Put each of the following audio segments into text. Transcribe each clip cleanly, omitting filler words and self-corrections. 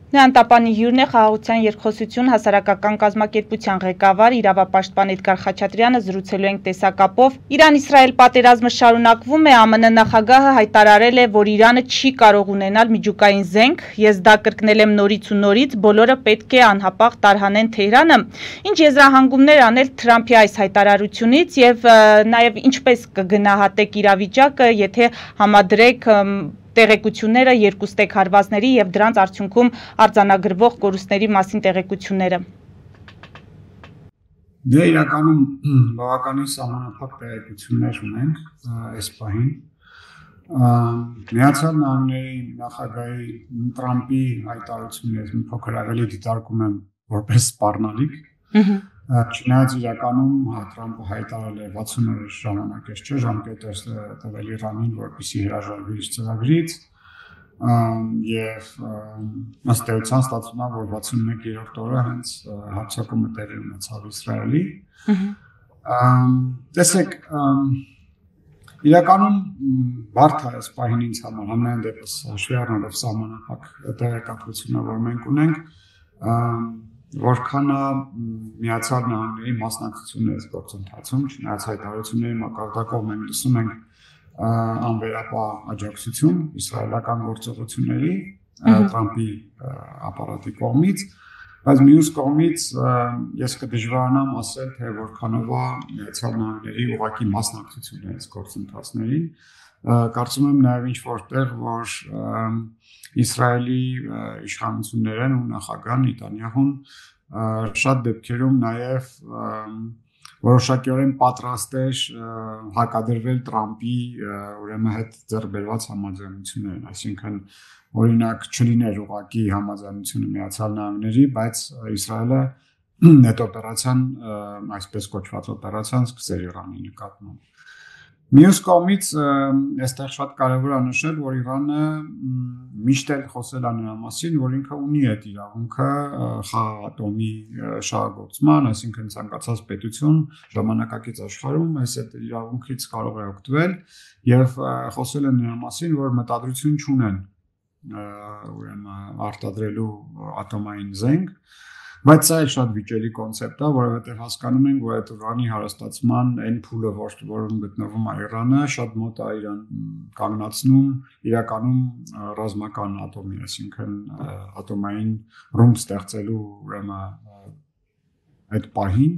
Նրան տապանի հյուրն է խաղաղության երկխոսություն հասարակական կազմակերպության ղեկավար իրավապաշտպան Էդգար Խաչատրյանը զրուցելու ենք տեսակապով։ Իրան-Իսրայել պատերազմը շարունակվում է, ԱՄՆ նախագահը հայտարարել է, որ Իրանը չի կարող ունենալ միջուկային զենք, ես դա կրկնել եմ նորից ու նորից, բոլորը պետք է անհապաղ տարհանեն Թեհրանը։ Ինչ եզրահանգումներ անել Թրամփի այս հայտարարությունից եւ նաեւ ինչպես կգնահատեք իրավիճակը, եթե համադրեք տեղեկությունները երկուստեք հարվածների եւ դրանց արդյունքում արձանագրվող կորուստների մասին տեղեկությունները։ Դե իրականում բավականին սահմանափակ տեղեկություններ ունենք այս պահին։ Միացյալ Նահանգների նախագահի Տրամփի հայտարարությունները մի փոքր ավելի դիտարկում եմ որպես սպառնալիք։ Չնայած իրականում Տրամփը հայտարարել է 60 օրեր ժամանակ չէ, ժամկետ է տվել Իրանին, որպեսզի հրաժարվի իր ծրագրից, եւ ըստ էության ստացվում է, որ 61-րդ օրը հենց հարձակումը տեղի ունեցավ Իսրայելի։ Տեսեք, իրականում բարդ է այս պահին ինձ համար, համենայն դեպս հաշվի առնելով սահմանափակ տեղեկատվությունը, որ մենք ունենք, որքան Միացյալ Նահանգների մասնակցությունն է այս գործընթացում, չնայած հայտարարությունների մակարդակով մենք լսում ենք անվերապահ աջակցություն իսրայելական գործողությունների Տրամփի ապարատի կողմից, բայց մյուս կողմից ես կդժվարանամ ասել, թե որքանով է Միացյալ Նահանգների ուղղակի մասնակցությունն այս գործընթացներին։ Կարծում եմ նաև ինչ որտեղ, որ Իսրայելի իշխանություններն ու նախագահ Նեթանյահուն շատ դեպքերում նաև որոշակիորեն պատրաստ էր հակադրվել Տրամփի ուրեմն հետ ձեռք բերված համաձայնություններին, այսինքն օրինակ չլիներ ուղղակի համաձայնությունը Միացյալ Նահանգների, բայց Իսրայելը նետօպերացիան, այսպես կոչված օպերացիան սկսեր Իրանի նկատմամբ։ Մյուս կողմից այստեղ շատ կարևոր է նշել, որ Իրանը միշտ էլ խոսել է նրա մասին, որ ինքը ունի այդ իրավունքը խաղաղատոմի շահագործման, այսինքն ցանկացած պետություն ժամանակակից աշխարհում այս այդ իրավունքից կարող է օգտվել եւ խոսել է նրա մասին, որ մտադրություն չունեն ուրեմն արտադրելու ատոմային զենք, բայց սա է շատ վիճելի կոնցեպտ է, որովհետև հասկանում ենք, որ այդ ուրանի հարստացման այն փուլը, որում գտնվում է Իրանը, շատ մոտ է Իրան կանգնացնում իրականում ռազմական ատոմի, այսինքն ատոմային ռումբ ստեղծելու ուրեմն այդ պահին,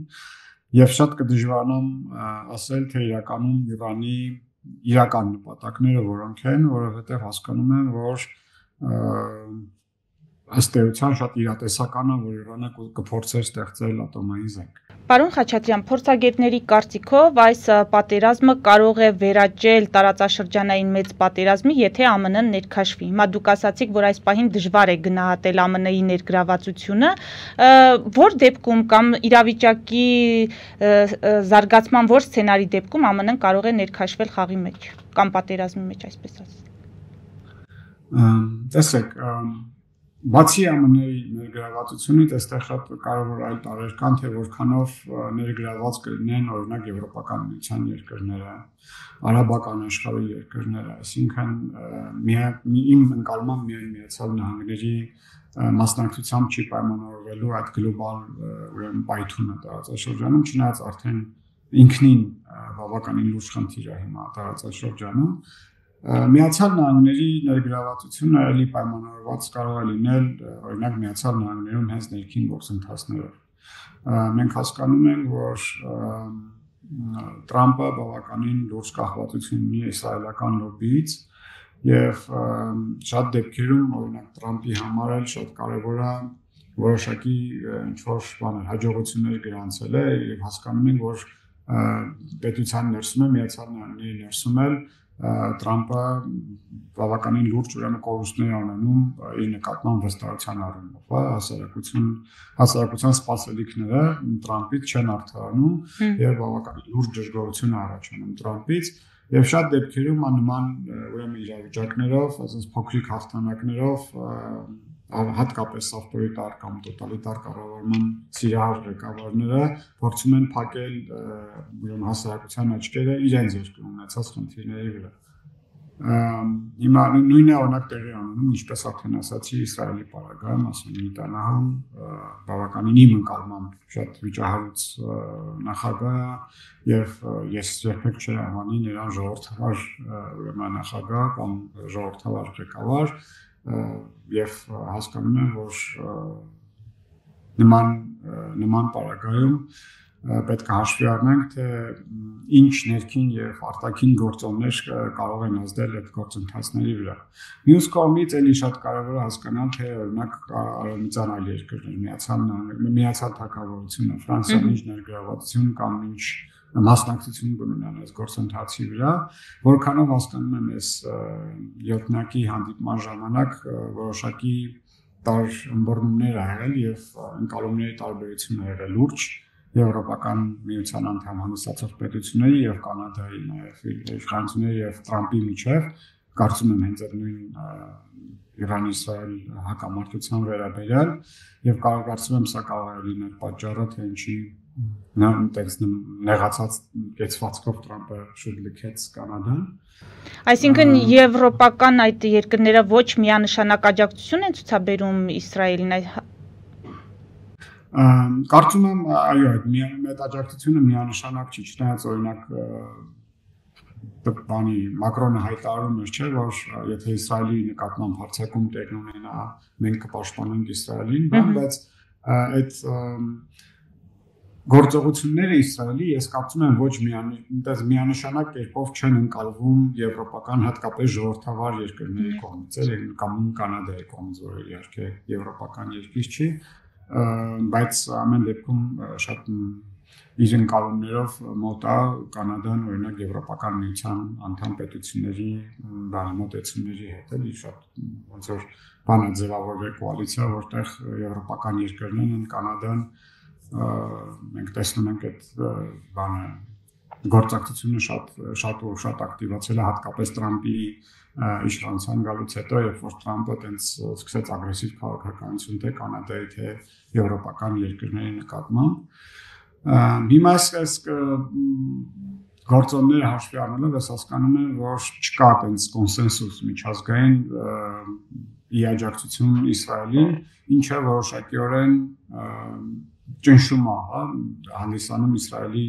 եւ շատ կդժվարանամ ասել, թե իրականում Իրանի իրական նպատակները որոնք են, որովհետև հասկանում եմ, որ ըստ էության շատ իրատեսական է, որ Իրանը կփորձեր ստեղծել ատոմային զենք։ Պարոն Խաչատրյան, փորձագետների կարծիքով այս պատերազմը կարող է վերաճել տարածաշրջանային մեծ պատերազմի, եթե ԱՄՆ-ն ներքաշվի։ Հիմա դուք ասացիք, որ այս պահին դժվար է գնահատել ԱՄՆ-ի ներգրավվածությունը, որ դեպքում կամ իրավիճակի զարգացման որ սցենարի դեպքում ԱՄՆ-ն կարող է ներքաշվել խաղի մեջ կամ պատերազմի մեջ, այսպես ասած։ Տեսեք, բացի ԱՄՆ-ի ներգրավվածությունից, այստեղ շատ կարևոր այլ տարեր կան, թե որքանով ներգրաված կլինեն օրինակ Եվրոպական միության երկրները, արաբական աշխարհի երկրները, այսինքն իմ ընկալմամբ միայն Միացյալ Նահանգների մասնակցությամբ չի պայմանավորվելու այդ գլոբալ ուրեմն պայթյունը տարածաշրջանում, չնայած արդեն ինքնին բավականին լուրջ խնդիր է հիմա տարածաշրջանում։ Միացյալ Նահանգների ներգրավվածությունը էլի պայմանավորված կարող է լինել օրինակ Միացյալ Նահանգներում հենց ներքին գործընթացներով։ Մենք հասկանում ենք, որ Տրամփը բավականին լուրջ կախվածություն ունի իսրայելական լոբբիից եւ շատ դեպքերում օրինակ Տրամփի համար էլ շատ կարեւոր է որոշակի ինչ-որ բաներ հաջողություններ գրանցել է եւ հասկանում ենք, որ պետության ներսում է Միացյալ Նահանգների ներսում էլ Տրամփը բավականին լուրջ ուրեմն կորուստներ ունենում իր նկատմամբ վստահության առումով, հասարակության սպասելիքները Տրամփից չեն արդարանում եւ բավականին լուրջ դժգոհություն է առաջանում Տրամփից եւ շատ դեպքերում նման ուրեմն իրավիճակներով, ասես փոքրիկ հաղթանակներով հատկապես ավտորիտար կամ տոտալիտար կառավարման սիրահար ղեկավարները փորձում են փակել ուրեմն հասարակության աչքերը իրենց երկրում ունեցած խնդիրների վրա։ Հիմա նույնը օրինակ տեղի ունենում, ինչպես արդեն ասացի, Իսրայելի պարագայում, ասում Նետանյահուն բավականին իմ ընկալմամբ շատ վիճահարույց նախագահ եւ ես երբեք չէի անվանի նրան ժողովրդավար ուրեմն նախագահ կամ ժողովրդավար ղեկավար եւ հասկանում եմ, որ նման պարագայում պետք է հաշվի առնենք, թե ինչ ներքին եւ արտաքին գործոններ կարող են ազդել այդ գործընթացների վրա։ Մյուս կողմից էլի շատ կարեւոր է հասկանալ, թե օրինակ արևմտյան այլ երկրներ, Միացյալ Թագավորությունը, Ֆրանսիան ինչ ներգրավվածություն կամ ինչ մասնակցություն կունենան այս գործընթացի վրա, որքանով հասկանում եմ այս յոթնակի հանդիպման ժամանակ որոշակի ըմբռնումներ ա եղել եւ ընկալումների տարբերություն ա եղել լուրջ Եվրոպական միության անդամ հանդիսացող պետությունների եւ Կանադայի նաեւ իշխանությունների եւ Տրամպի միջեւ կարծում եմ հենց այդ նույն Իրան-Իսրայել հակամարտության վերաբերյալ եւ կարծում եմ սա կարող է լինել պատճառը, թե ինչի նեղացած կեցվածքով Տրամպը շուտ լքեց Կանադան։ Այսինքն եվրոպական այդ երկրները ոչ միանշանակ աջակցություն են ցուցաբերում Իսրայելին Կարծում եմ, այո, այդ աջակցությունը միանշանակ չի, չնայած օրինակ բանի Մակրոնը հայտարարում էր, չէ, որ եթե Իսրայելի նկատմամբ հարձակում տեղի ունենա, մենք կպաշտպանենք Իսրայելին, բայց այդ գործողությունները Իսրայելի ես կարծում եմ ոչ միանշանակ կերպով չեն ընկալվում եվրոպական հատկապես ժողովրդավար երկրների կողմից, կամ Կանադայի կողմից, որը իհարկե եվրոպական երկիր չի, բայց ամեն դեպքում շատ իր ընկալումներով մոտ է Կանադան օրինակ Եվրոպական միության անդամ պետությունների մոտեցումների հետ էլի շատ ոնց որ բան է ձևավորվել կոալիցիա, որտեղ եվրոպական երկրներն են Կանադան մենք տեսնում ենք այդ բանը գործակցությունը շատ ակտիվացել է հատկապես Տրամպի իշխանության գալուց հետո, երբ որ Տրամպը տենց սկսեց ագրեսիվ քաղաքականություն թե Կանադայի թե եվրոպական երկրների նկատմամբ Հիմա այս գործոնները հաշվի առնելով ես հասկանում եմ, որ չկա տենց կոնսենսուս միջազգային իաջակցություն Իսրայելին, ինչը որոշակիորեն ճնշում է հանդիսանում Իսրայելի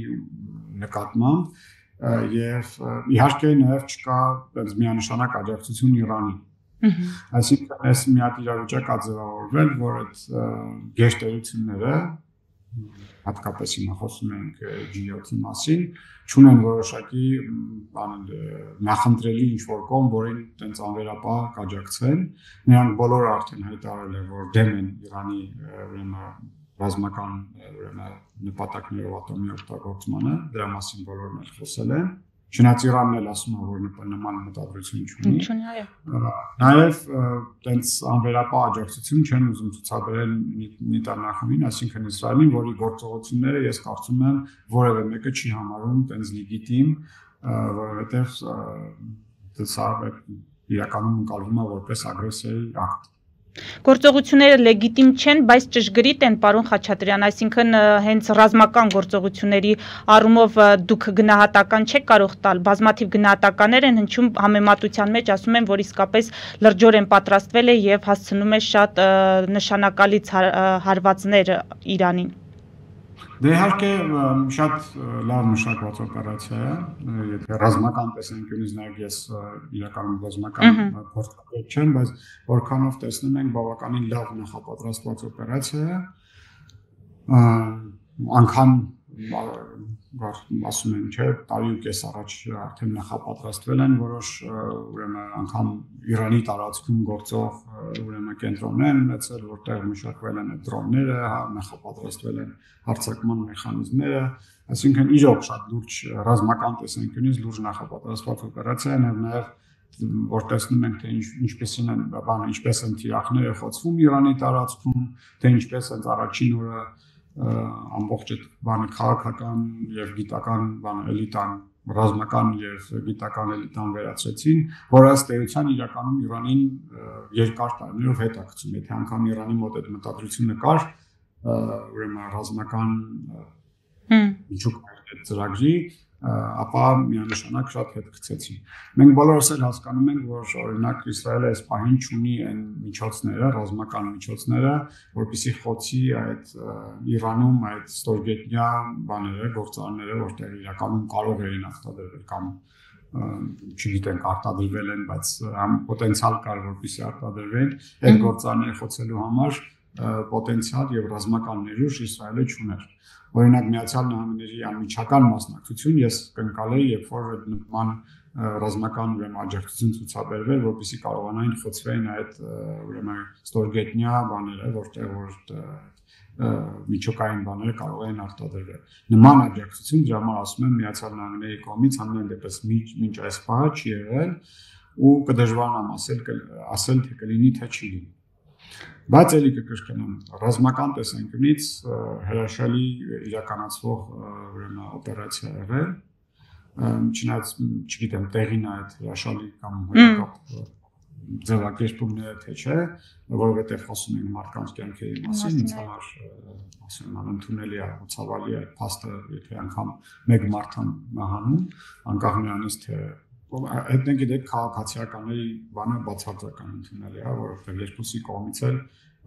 նկատմամբ եւ իհարկե նաեւ չկա տենց միանշանակ աջակցություն Իրանին։ Այսինքն այս մի հատ իրավիճակ է ձևավորվել, որ այդ գերտերությունները հատկապես հիմա խոսում ենք G7-ի մասին, չունեն որոշակի նախընտրելի ինչ-որ կողմ, որին տենց անվերապահ կաջակցեն։ Նրանք բոլորը արդեն հայտարարել են, որ դեմ են Իրանի ռազմական նպատակներով ատոմի օգտագործմանը, դրա մասին բոլորն էլ խոսել են։ Չնայած Իրանն էլ ասում է, որ նման մտադրություն չունի։ Նաև տենց անվերապահ աջակցություն չեն ուզում ցուցաբերել Նետանյահուին, այսինքն Իսրայելին, որի գործողությունները ես կարծում եմ որևէ մեկը չի համարում տենց լեգիտիմ, որովհետև սա իրականում ընկալվում է որպես ագրեսիայի ակտ։ Գործողությունները լեգիտիմ չեն, բայց ճշգրիտ են, պարոն Խաչատրյան, այսինքն հենց ռազմական գործողությունների առումով դուք գնահատական չեք կարող տալ, բազմաթիվ գնահատականներ են հնչում համեմատության մեջ, ասում են, որ իսկապես լրջորեն պատրաստվել է եւ հասցնում է շատ նշանակալից հարվածներ Իրանին։ Դե իհարկե շատ լավ մշակված օպերացիա է, եթե ռազմական տեսանկյունից նայեք, ես իրականում ռազմական փորձագետ չեմ, բայց որքանով տեսնում ենք բավականին լավ նախապատրաստված օպերացիա է, անգամ ասում են, չէ, տարի ու կես առաջ արդեն նախապատրաստվել են որոշ ուրեմն անգամ Իրանի տարածքում գործող ուրեմն կենտրոններ ունեցել, որտեղ մշակվել են դրոնները, նախապատրաստվել են հարձակման մեխանիզմները, այսինքն իրոք շատ լուրջ ռազմական տեսանկյունից լուրջ նախապատրաստված օպերացիա է, նաև որ տեսնում ենք, թե ինչպես են թիրախները խոցվում Իրանի տարածքում, թե ինչպես են առաջին օրը ամբողջ այդ բանը քաղաքական եւ գիտական էլիտան ռազմական եւ գիտական էլիտան վերացրեցին, որ ըստ էության իրականում Իրանին երկար տարիներով հետաքրքրում, եթե անգամ Իրանի մոտ այդ մտադրությունը կար, ուրեմն ռազմական միջուկ այդ ծրագրի ապա միանշանակ շատ հետգծեցին։ Մենք բոլորս էլ հասկանում ենք, որ օրինակ Իսրայելը այս պահին չունի այն միջոցները, ռազմական միջոցները, որպեսզի խոցի այդ Իրանում այդ ստորգետնյա բաները, գործարանները, որտեղ իրականում կարող էին արտադրվել կամ չգիտենք արտադրվել են, բայց պոտենցիալ կար, որպեսզի արտադրվեն, այդ գործարանները խոցելու համար պոտենցիալ եւ ռազմական ներուժ Իսրայելը չուներ։ Օրինակ Միացյալ Նահանգների անմիջական մասնակցություն ես կընկալեի, երբ որ նման ռազմական աջակցություն ցուցաբերվել, որպեսզի կարողանային խոցվեն այդ ուրեմն ստորգետնյա բաները, որտեղ որ միջուկային բաները կարող են արտադրվել։ Նման աջակցություն դրա համար ասում եմ Միացյալ Նահանգների կողմից ամեն դեպս մինչ այս պահը չի եղել ու կդժվարանամ ասել թե կլինի թե չի լինի։ Բայց էլի կկրկնեմ, ռազմական տեսանկյունից հրաշալի իրականացվող ուրեմն օպերացիա եղել, չնայած չգիտեմ տեղին այդ հրաշալի կամ հոյակապ ձևակերպումները թե չէ, որովհետև խոսում ենք մարդկանց կյանքերի մասին, ինձ համար ասում եմ անընդունելի է, ցավալի է փաստը, եթե անգամ մեկ մարդ մահանում, անկախ նրանից թե այդ գիտեք քաղաքացիականների բանը բացարձական ընդունելի է, որովհետև երկուսի կողմից էլ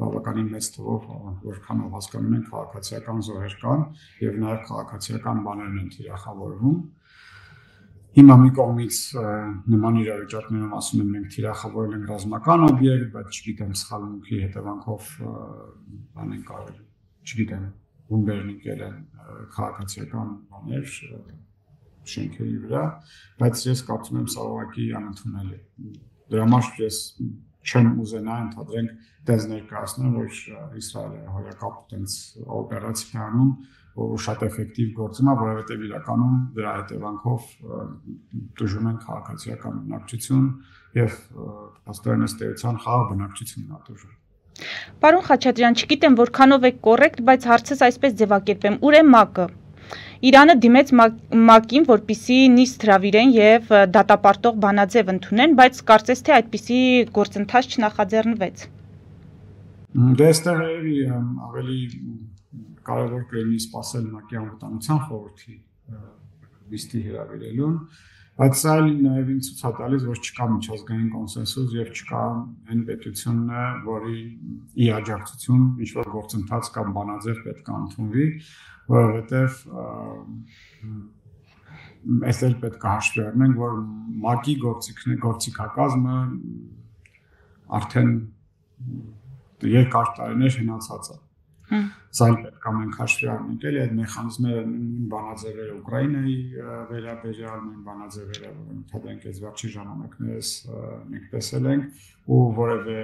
բավականին մեծ թվով որքանով հասկանում են քաղաքացիական զոհեր կան եւ նաեւ քաղաքացիական բաներն են թիրախավորվում։ Հիմա մի կողմից նման իրավիճակներում ասում են մենք թիրախավորել ենք ռազմական օբյեկտ, բայց չգիտեմ սխալմունքի հետևանքով բան են կարել, չգիտեմ բումբերն եկել են քաղաքացիական բաներ շենքերի վրա, բայց ես կարծում եմ սա ուղղակի անընդունելի։ Դրա համար ես չեմ ուզենա ընդհանրենք դες ներկայացնել, որ Իսրայելը հոյակապ տենց օպերացիա անում ու շատ էֆեկտիվ գործում է, որովհետև իրականում դրա հետևանքով դժում են քաղաքացիական բնակչություն եւ հաստատեն ըստ էության խաղաղ բնակչությունն է դժում։ Պարոն Խաչատրյան, չգիտեմ որքանով է կոռեկտ, բայց հարցս այսպես ձևակերպեմ. ուր է ՄԱԿ-ը։ Իրանը դիմեց ՄԱԿ-ին, որպեսզի նիստ հրավիրեն եւ դատապարտող բանաձև ընդունեն, բայց կարծես թե այդպիսի գործընթաց չնախաձեռնվեց։ Դե այստեղ ավելի կարևոր կլինի սպասել ՄԱԿ-ի անվտանգության խորհրդի նիստի հրավիրելուն, բայց սա նաև ինձ ցույց է տալիս, որ չկա միջազգային կոնսենսուս եւ չկա այն պետությունն է, որի ի աջակցություն ինչ-որ գործընթաց կամ բանաձև պետք է ընդունվի, որովհետև այսօր պետք է հաշվի առնենք, որ ՄԱԿ-ի գործիքակազմը արդեն երկար տարիներ հնացած է։ Սա պետք է մենք հաշվի առնենք, էլի այդ մեխանիզմները նույն բանաձևերը Ուկրաինայի վերաբերյալ, նույն բանաձևերը, որ ընդհանրենք այս վերջի ժամանակներս մենք տեսել ենք ու որևէ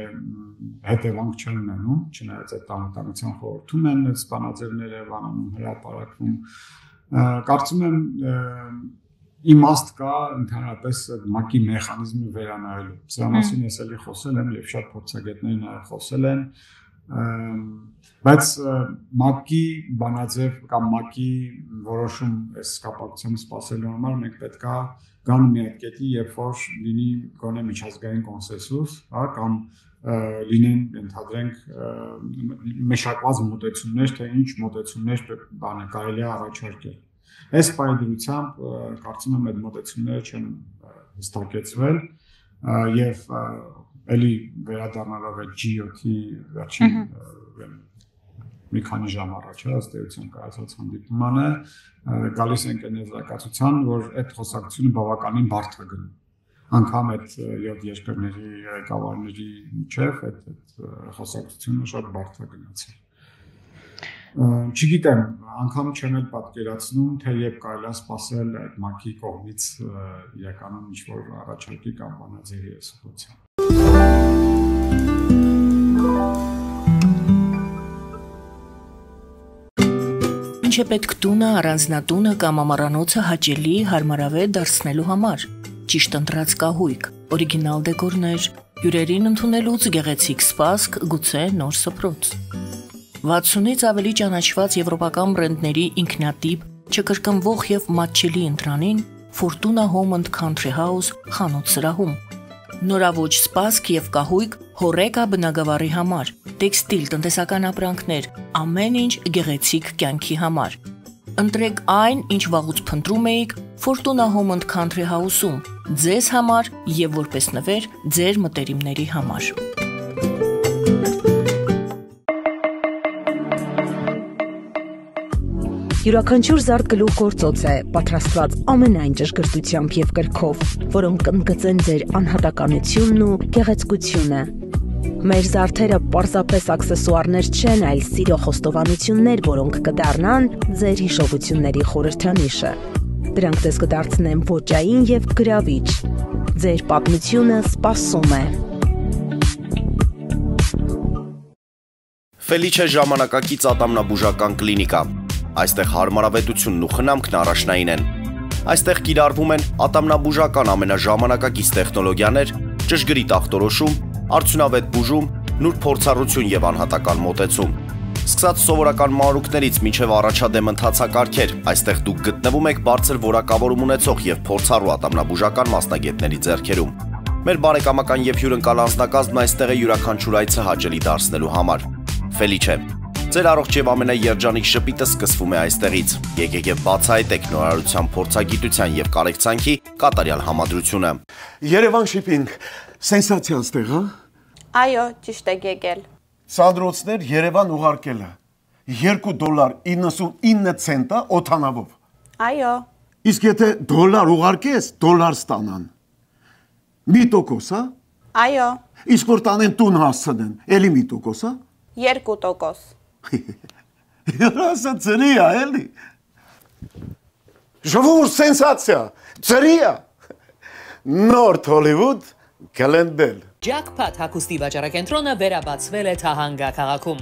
հետևանք չեն ունենում, չնայած այդ անվտանգության խորհրդում են այս բանաձևները բանանում հրապարակվում։ Կարծում եմ իմաստ կա ընդհանրապես ՄԱԿ-ի մեխանիզմի վերանայելու։ Սրա մասին ես էլի խոսել եմ եւ շատ փորձագետներ նաեւ խոսել են, բայց ՄԱԿ-ի բանաձև կամ ՄԱԿ-ի որոշում այս կապակցությամբ սպասելու համար մենք պետք է գան մի հատ կետի, երբ որ լինի գոնե միջազգային կոնսենսուս, հա, կամ լինեն ընդհանրենք մշակված մոտեցումներ, թե ինչ մոտեցումներ բանը կարելի է առաջարկել։ Այս պայմանությամբ կարծում եմ այդ մոտեցումները չեն հստակեցվել եւ էլի վերադառնալով այդ G7-ի վերջին մի քանի ժամ առաջ ըստ էության կայացած հանդիպմանը գալիս ենք այն եզրակացության, որ այդ խոսակցությունը բավականին բարդ է գնում։ Անգամ այդ 7 երկրների ղեկավարների միջև այդ խոսակցությունը շատ բարդ է գնացել։ Չգիտեմ, անգամ չեմ էլ պատկերացնում, թե երբ կարելի է սպասել այդ ՄԱԿ-ի կողմից իրականում ինչ-որ առաջարկի կամ բանաձևի եսողության։ Ինչ է պետք տունը, առանձնատունը կամ ամառանոցը հաճելի, հարմարավետ դարձնելու համար։ Ճիշտ ընտրած կահույք, օրիգինալ դեկորներ, հյուրերին ընդունելուց գեղեցիկ սպասք, գուցե նոր սփռոց։ 60-ից ավելի ճանաչված եվրոպական բրենդների ինքնատիպ, չկրկնվող եւ մատչելի ընտրանին Fortuna Home and Country House խանութ սրահում։ Նորավոճ սպասք եւ կահույք հորեկա բնագավառի համար, տեքստիլ, տնտեսական ապրանքներ, ամեն ինչ գեղեցիկ կյանքի համար։ Ընտրեք այն, ինչ վաղուց փնտրում էիք Fortuna Home and Country House-ում, ձեզ համար եւ որպես նվեր ձեր մտերիմների համար։ Յուրաքանչյուր զարդ գլուխ գործոց է, պատրաստված ամենայն ճշգրտությամբ եւ կրքով, որոնք կընդգծեն ձեր անհատականությունն ու գեղեցկությունը։ Մեր զարդերը պարզապես աքսեսուարներ չեն, այլ սիրո խոստովանություններ, որոնք կդառնան ձեր հիշողությունների խորհրդանիշը։ Դրանք ձեզ կդարձնեն ոճային եւ գրավիչ։ Ձեր պատմությունը սպասում է։ Ֆելիչե ժամանակակից ատամնաբուժական կլինիկա։ Այստեղ հարմարավետությունն ու խնամքն առաջնային են։ Այստեղ կիրառվում են ատամնաբուժական ամենաժամանակակից տեխնոլոգիաներ, ճշգրիտ ախտորոշում, արդյունավետ բուժում, նուրբ փորձառություն եւ անհատական մոտեցում։ Սկսած սովորական մանրուքներից մինչև առաջադեմ ընթացակարգեր, այստեղ դուք գտնվում եք բարձր որակավորում ունեցող եւ փորձառու ատամնաբուժական մասնագետների ձեռքերում։ Մեր բարեկամական եւ հյուրընկալ անձնակազմն այստեղ է յուրաքանչյուր այցը հաճելի դարձնելու համար։ Ֆելիչե, ձեր առողջ եւ ամենաերջանիկ շպիտը սկսվում է այստեղից։ Եկեք եւ բացահայտեք նորարարության փորձագիտության եւ կարեկցանքի կատարյալ համադրությունը։ Երևան շիփինգ, սենսացիա ստեղ, հա։ Այո, ճիշտ եք եկել։ Սանդրոցներ Երևան ուղարկելը $2.99 օթանավով։ Այո։ Իսկ եթե դոլար ուղարկես, դոլար ստանան։ 1%, հա։ Այո։ Իսկ որ տանեն տուն հասցնեն, էլի 1%, հա։ 2%։ Երասը ծրի է, էլի։ Ժողովուրդ սենսացիա, ծրի է։ Նորթ Հոլիվուդ կլենդել։ Jackpot հագուստի վաճառակենտրոնը վերաբացվել է Թահանգա քաղաքում։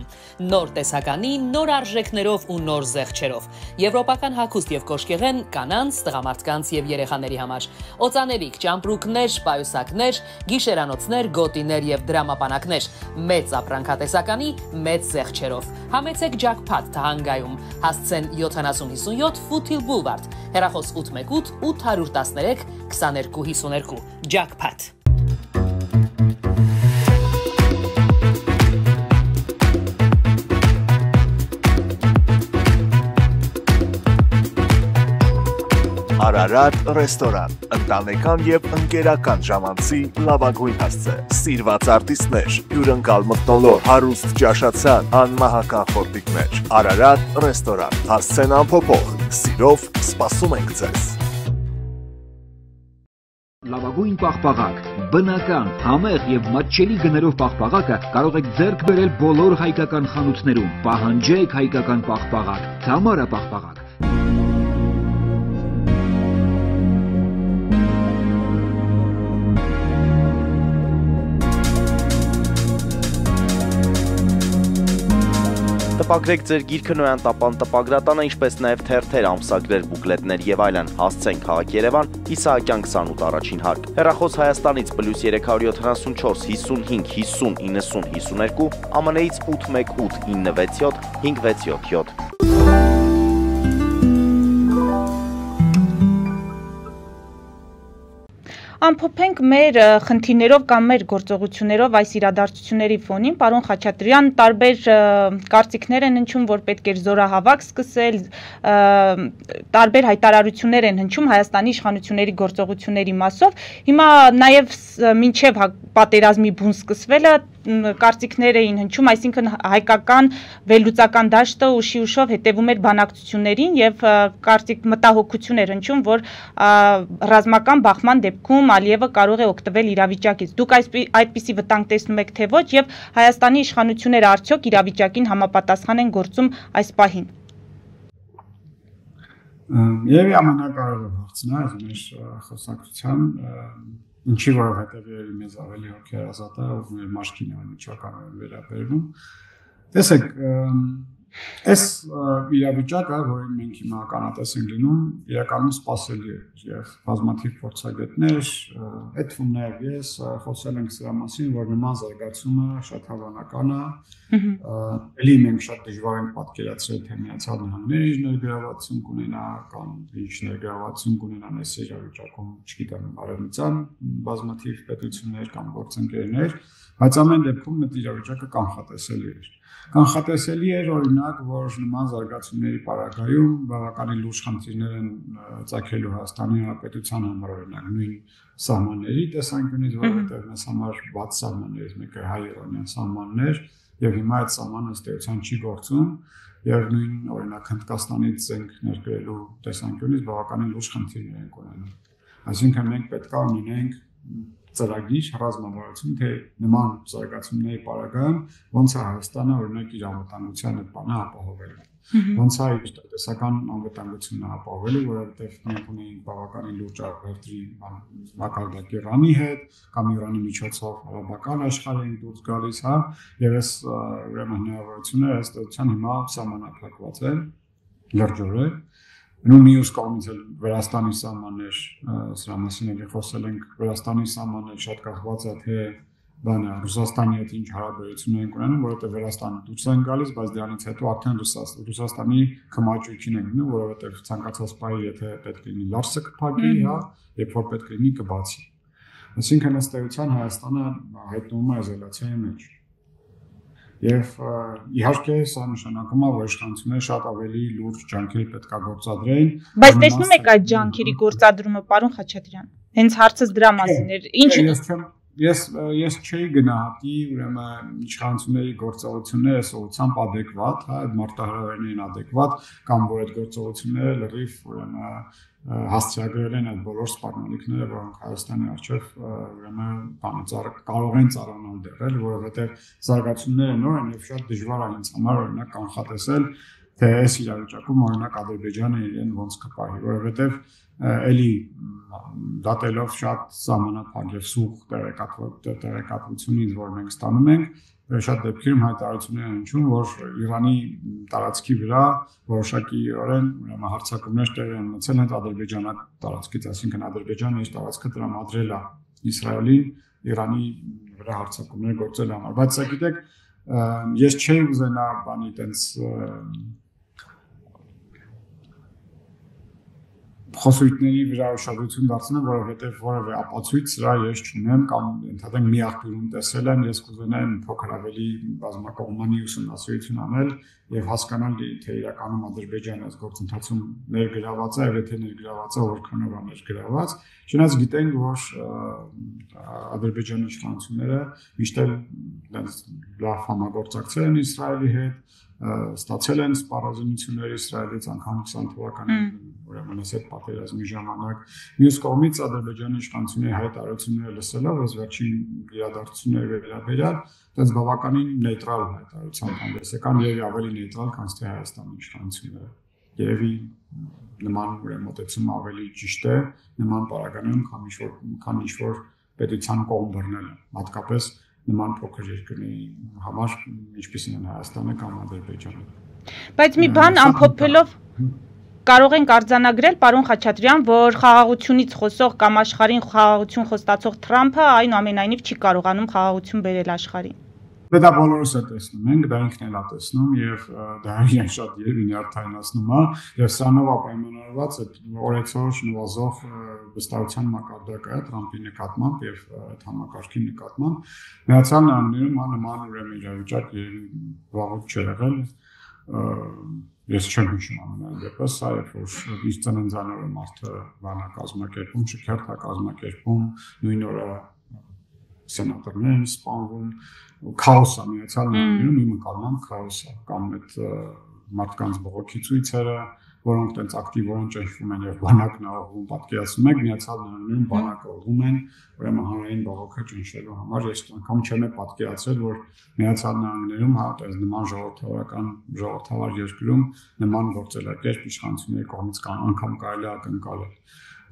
Նոր տեսականի, նոր արժեքներով ու նոր զեղչերով։ Եվրոպական հագուստ եւ կոշկեղեն կանանց, տղամարդկանց եւ երեխաների համար։ Օծանելիք, ճամպրուկներ, պայուսակներ, գիշերանոցներ, գոտիներ եւ դրամապանակներ։ Մեծ ապրանքատեսականի, մեծ զեղչերով։ Համեցեք Jackpot Թահանգայում։ Հասցեն 7057 Foothill Boulevard։ Հեռախոս 818 813 2252։ Jackpot։ Արարատ ռեստորան, ընտանեկան եւ ընկերական ժամանցի լավագույն հասցե, սիրված արտիստներ, հյուրընկալ մթնոլորտ, հարուստ ճաշացան, անմահական խորտիկներ, Արարատ ռեստորան, հասցեն անփոփոխ, սիրով սպասում ենք ձեզ։ Լավագույն պաղպաղակ, բնական, համեղ եւ մատչելի գներով պաղպաղակը կարող եք ձեռք բերել բոլոր հայկական խանութներում, պահանջեք հայկական պաղպաղակ, Թամարա պաղպաղակ։ Տպագրեք ձեր գիրքը Նոյան տապան տպագրատանը, ինչպես նաև թերթեր, ամսագրեր, բուկլետներ եւ այլն։ Հասցեն քաղաք Երևան, Իսահակյան 28 առաջին հարկ։ Հեռախոս Հայաստանից +374 55 50 90 52, ԱՄՆ-ից 818 967 567։ Ամփոփենք մեր խնդիրներով կամ մեր գործողություններով այս իրադարձությունների ֆոնին, պարոն Խաչատրյան, տարբեր կարծիքներ են հնչում, որ պետք էր զորահավաք սկսել, տարբեր հայտարարություններ են հնչում Հայաստանի իշխանությունների գործողությունների մասով։ Հիմա նաև մինչև պատերազմի բուն սկսվելը կարծիքներ էին հնչում, այսինքն հայկական վերլուծական դաշտը ուշի ուշով հետևում էր բանակցություններին եւ մտահոգություն էր հնչում, որ ռազմական բախման դեպքում Ալիևը կարող է օգտվել իրավիճակից։ Դուք այդպիսի վտանգ տեսնում եք թե ոչ եւ Հայաստանի իշխանությունները արդյոք իրավիճակին համապատասխան են գործում այս պահին։ Եվ ամենակարևոր հարցն է մեր խոսակցության ինչի որովհետև մեզ ավելի հոգեարազատ է, ով մեր մաշկին անմիջական վերաբերվում։ Տեսեք, այս իրավիճակը, որին մենք հիմա ականատես ենք լինում, իրականում սպասելի է եւ բազմաթիվ փորձագետներ, այդ թվում նաեւ ես խոսել ենք սրա մասին, որ նման զարգացումը շատ հավանական է։ Էլի մենք շատ դժվար ենք պատկերացրել, թե Միացյալ Նահանգները ինչ ներգրավվածություն կունենա կամ ինչ ներգրավվածություն կունենան այս իրավիճակում, չգիտեմ, արևմտյան բազմաթիվ պետություններ կամ գործընկերներ, բայց ամեն դեպքում այդ իրավիճակը կանխատեսելի է։ Կանխատեսելի էր օրինակ, որ նման զարգացումների պարագայում բավականին լուրջ խնդիրներ են ծագելու Հայաստանի Հանրապետության համար օրինակ նույն սահմանների տեսանկյունից, որովհետև մեզ համար բաց սահմաններից մեկը հայ-իրանյան սահմանն էր, եւ հիմա այդ սահմանը ըստ էության չի գործում, եւ նույն օրինակ Հնդկաստանից զենք ներկրելու տեսանկյունից բավականին լուրջ խնդիրներ են ունենում։ Այսինքն մենք պետք է ունենենք ծրագիր, ռազմավարություն, թե նման զարգացումների պարագայում ոնց է Հայաստանը օրինակ իր անվտանգության այդ բանը ապահովելու։ Ոնց է իր տնտեսական անվտանգությունը ապահովելու, որովհետև մենք ունենք բավականին լուրջ արտադրի մակարդակ Իրանի հետ, կամ Իրանի միջոցով արաբական աշխարհին դուրս գալիս, հա, եւ այս ուրեմն հնարավորությունը ըստ էության հիմա սահմանափակված է լրջորեն։ Նույն մյուս կողմից էլ Վրաստանի սահմաններ, սրա մասին էլի խոսել ենք, Վրաստանի սահմանները շատ կախված է թե բանը Ռուսաստանի հետ ինչ հարաբերություններ են ունենում, որովհետև Վրաստանը դուրս են գալիս, բայց դրանից հետո արդեն Ռուսաստանի քմաճույքին են գնում, որովհետև ցանկացած պահի եթե պետք լինի լարսը կփակի, հա, երբ որ պետք լինի կբացի։ Այսինքն ըստ էության Հայաստանը հայտնվում է իզոլացիայի մեջ։ Եվ իհարկե սա նշանակում է, որ իշխանությունները շատ ավելի լուրջ ջանքեր պետք է գործադրեն։ Բայց տեսնում եք այդ ջանքերի գործադրումը, պարոն Խաչատրյան։ Հենց հարցս դրա մասին էր։ Ինչ Ես չէի գնահատի ուրեմն իշխանությունների գործողությունները սովորությամբ adekvat, հա, այդ մարտահրավերներին adekvat, կամ որ այդ գործողությունները լրիվ ուրեմն հասցեագրել են այդ բոլոր սպառնալիքները, որոնք Հայաստանի առջև ուրեմն կարող են ծառանալ դեռ, որովհետև զարգացումները նոր են եւ շատ դժվար է ինձ համար օրինակ կանխատեսել, թե այս իրավիճակում օրինակ Ադրբեջանը իրեն ոնց կպահի, որովհետև էլի դատելով շատ սահմանափակ եւ սուղ տեղեկատվությունից, որ մենք ստանում ենք, շատ դեպքերում հայտարարություններ են հնչում, որ Իրանի տարածքի վրա որոշակիորեն ուրեմն հարձակումներ տեղի են ունեցել հենց Ադրբեջանի տարածքից, այսինքն Ադրբեջանը իր տարածքը տրամադրել է Իսրայելին Իրանի վրա հարձակումներ գործելու համար, բայց սա գիտեք, ես չէի ուզենա բանի տենց խոսույթների վրա ուշադրություն դարձնել, որովհետև որևէ ապացույց սրա ես չունեմ կամ ընդհանրեն մի աղբյուրում տեսել եմ, ես կուզենայեմ փոքր ավելի բազմակողմանի ուսումնասիրություն անել եւ հասկանալ թե իրականում Ադրբեջանը այս գործընթացում ներգրաված է, եւ եթե ներգրաված է, որքանով է ներգրաված։ Չնայած գիտենք, որ Ադրբեջանի իշխանությունները միշտ էլ լավ համագործակցել են Իսրայելի հետ, ստացել են սպառազինություններ Իսրայելից անգամ 20 թվականին ուրեմն այս այդ պատերազմի ժամանակ։ Մյուս կողմից Ադրբեջանի իշխանությունների հայտարարությունները լսելով, այս վերջին իրադարձությունների վերաբերյալ, այդպես բավականին նեյտրալ հայտարարությամբ հանդես եկան եւ ավելի նեյտրալ, քան թե Հայաստանի իշխանությունները։ Երևի նման ուրեմն մոտեցումը ավելի ճիշտ է, նման պարագայում, քան ինչ-որ պետության կողմ բռնելը, հատկապես նման փոքր երկրների համար, ինչպիսին են Հայաստանը կամ Ադրբեջանը։ Բայց մի բան ամփոփելով կարող ենք արձանագրել, պարոն Խաչատրյան, որ խաղաղությունից խոսող կամ աշխարհին խաղաղություն խոստացող Թրամփը այնուամենայնիվ չի կարողանում խաղաղություն բերել աշխարհին։ Դա բոլորս է տեսնում ենք, դա ինքն էլ է տեսնում եւ դա իրեն շատ նյարդայնացնում է եւ սրանով ապայմանավորված այդ օրեցօր նվազող վստահության մակարդակը է Թրամփի նկատմամբ եւ այդ համակարգի նկատմամբ։ Միացյալ Նահանգներում նման ուրեմն իրավիճակ վաղուց չի եղել։ Ես չեմ հիշում ամենայն դեպս, սա երբ որ իր ծննդանօրը մարդը բանա կազմակերպում, շքերթ է կազմակերպում, նույն օրը սենատորներ են սպանվում, քաոս է Միացյալ Նահանգներում, իմ նկատմամբ քաոս է, կամ այդ մարդկանց բողոքի ցույցերը, որոնք տենց ակտիվորեն ճնշվում են եւ բանակն աղվում, պատկերացնում եք Միացյալ Նահանգներում բանակը աղվում են, ուրեմն հանրային բողոքը ճնշելու համար, ես անգամ չեմ պատկերացրել, որ Միացյալ Նահանգներում հա այս նման ժողովրդավար երկրում նման գործելակերպ իշխանությունների կողմից անգամ կարելի է ակնկալել։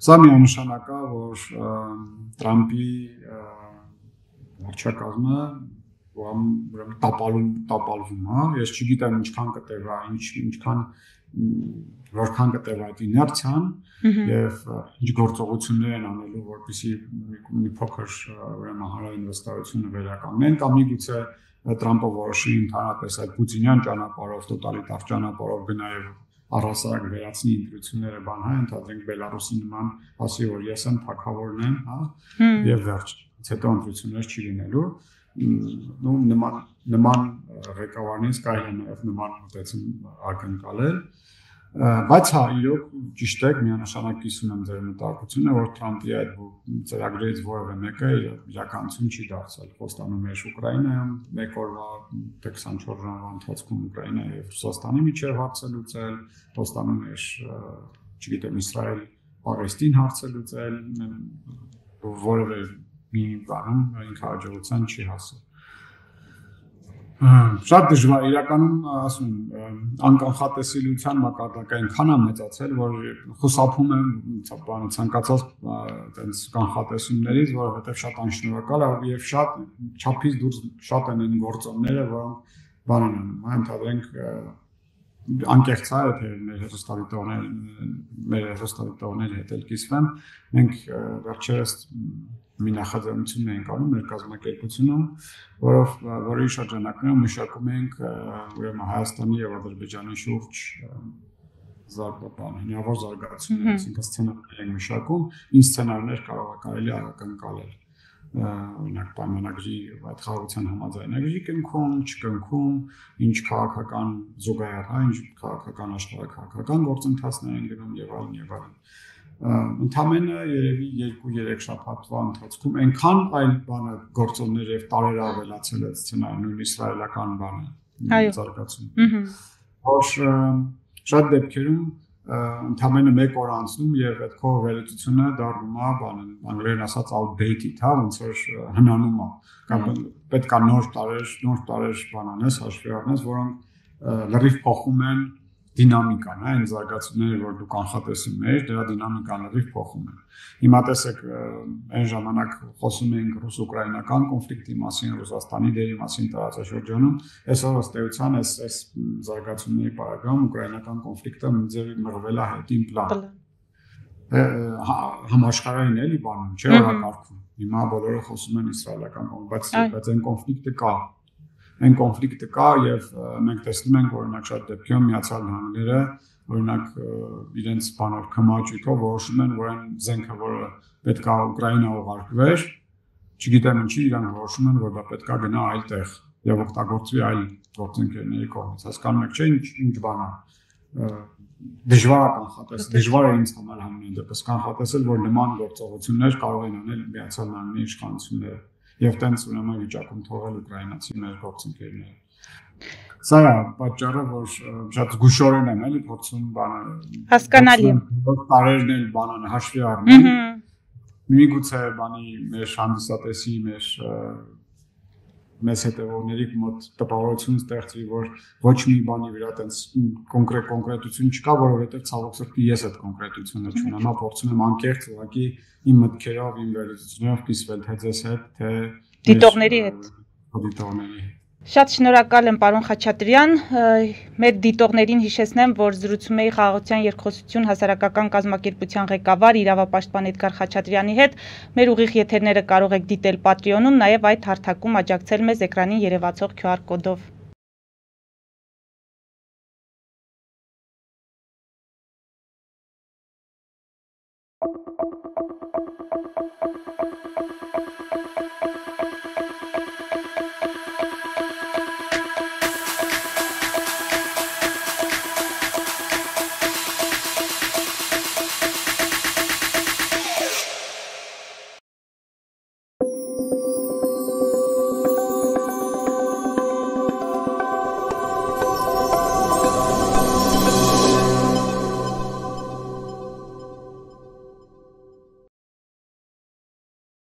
Սա միանշանակ է, որ Թրամփի վարչակազմը ուրեմն տապալվում, հա, ես չգիտեմ ինչքան կտևա, որքան կտևա այդ իներցիան եւ ինչ գործողություններ են անելու, որպեսզի մի փոքր ուրեմն հանրային վստահությունը վերականգնեն կամ միգուցե Թրամփը որոշի ընդհանրապես այդ պուտինյան ճանապարհով, տոտալիտար ճանապարհով գնա եւ առհասարակ վերացնի ընտրությունները բան, հա, ընդհանրենք Բելարուսի նման ասի, որ ես եմ թագավորն եմ, հա, եւ վերջ, հետո ընտրություններ չի լինելու, նման ղեկավարից կարելի է նաև նման մոտեցում ակնկալել, բայց հա իրոք ճիշտ է, միանշանակ կիսում եմ ձեր մտահոգությունը, որ Թրամփի այդ ծրագրերից որևէ մեկը իրականություն չի դարձել։ Խոստանում էր Ուկրաինայում մեկ օրվա 24 ժամվա ընթացքում Ուկրաինայի եւ Ռուսաստանի միջև հարց լուծել, խոստանում էր, չգիտեմ, Իսրայել-Պաղեստին հարց լուծել, որևէ մի բանում ինքը հաջողության չի հասել։ Շատ դժվար իրականում ասում եմ անկանխատեսելիության մակարդակը այնքան է մեծացել, որ խուսափում եմ ցանկացած այդպես կանխատեսումներից, որովհետև շատ անշնորհակալ է եւ շատ չափից դուրս շատ են այն գործոնները, որոնք բան են անում, ընդհանրենք անկեղծ է, թե մեր հեռուստադիտողների հետ էլ կիսվեմ, մենք վերջերս մի նախաձեռնություն ենք անում մեր կազմակերպությունում, որի շրջանակներում մշակում ենք ուրեմն Հայաստանի եւ Ադրբեջանի շուրջ հնարավոր զարգացումներ, այսինքն սցենարներ ենք մշակում, ինչ սցենարներ կարելի է ակնկալել, օրինակ պայմանագրի այդ խաղաղության համաձայնագրի կնքում, չկնքում, ինչ քաղաքական զուգահեռ, ինչ քաղաքական աշխարհաքաղաքական գործընթացներ են գնում եւ այլն։ Ընդամենը երևի 2-3 շաբաթվա ընթացքում այնքան այլ բանը գործոններ եւ տարեր ավելացել է սցենարը, նույն իսրայելական բանը զարգացում։ Որ շատ դեպքերում ընդամենը 1 օր անցնում եւ այդ քո վերլուծությունը դառնում է բանը, անգլերեն ասած outdated, հա, ոնց որ հնանում է։ Կամ պետք է նոր տարեր բան անես, հաշվի առնես, որոնք լրիվ փոխում են դինամիկան, այն զարգացումները, որ դու կանխատեսում ես, դրա դինամիկան լրիվ փոխում է։ Հիմա տեսեք, այն ժամանակ խոսում էինք ռուս-ուկրաինական կոնֆլիկտի մասին, Ռուսաստանի դերի մասին տարածաշրջանում, այսօր ըստ էության այս զարգացումների պարագայում ուկրաինական կոնֆլիկտը մղվել է հետին պլան։ Համաշխարհային էլի բանում, չէ՞ օրակարգում։ Հիմա բոլորը խոսում են իսրայելական կոնֆլիկտ, բայց այն կոնֆլիկտը կա։ Այն կոնֆլիկտը կա եւ մենք տեսնում ենք օրինակ շատ դեպքերում Միացյալ Նահանգները օրինակ իրենց բանոր քմաճույքով որոշում են, որ այն զենքը, որը պետք է Ուկրաինա ուղարկվեր, չգիտեմ ինչի իրանք որոշում են, որ դա պետք է գնա այլ տեղ եւ օգտագործվի այլ գործընկերների կողմից։ Հասկանում եք, չէ՞ ինչ բան է։ Դժվար է կանխատեսել, դժվար է ինձ համար համենայն դեպս կանխատեսել, որ նման գործողություններ կարող են անել Միացյալ Նահանգների իշխանությունները։ Եվ տենց ուրեմն վիճակում թողել ուկրաինացի մեր գործընկերները։ Սա է պատճառը, որ շատ զգուշորեն եմ էլի փորձում բանը հասկանալի է։ Տարերն էլ բանան հաշվի առնել։ Միգուցե բանի մեր հանդիսատեսի մեզ հետևողների մոտ տպավորություն ստեղծվի, որ ոչ մի բանի վրա տենց կոնկրետություն չկա, որովհետև ցավոք սրտի ես այդ կոնկրետությունը չունեմ, հա փորձում եմ անկեղծ ուղղակի իմ մտքերով, իմ վերլուծություններով կիսվել թե ձեզ հետ, թե դիտողների հետ։ Շատ շնորհակալ եմ, պարոն Խաչատրյան, մեր դիտողներին հիշեցնեմ, որ զրուցում էի Խաղաղության երկխոսություն հասարակական կազմակերպության ղեկավար իրավապաշտպան Էդգար Խաչատրյանի հետ, մեր ուղիղ եթերները կարող եք դիտել Patreon-ում, նաև այդ հարթակում աջակցել մեզ էկրանին երևացող QR կոդով։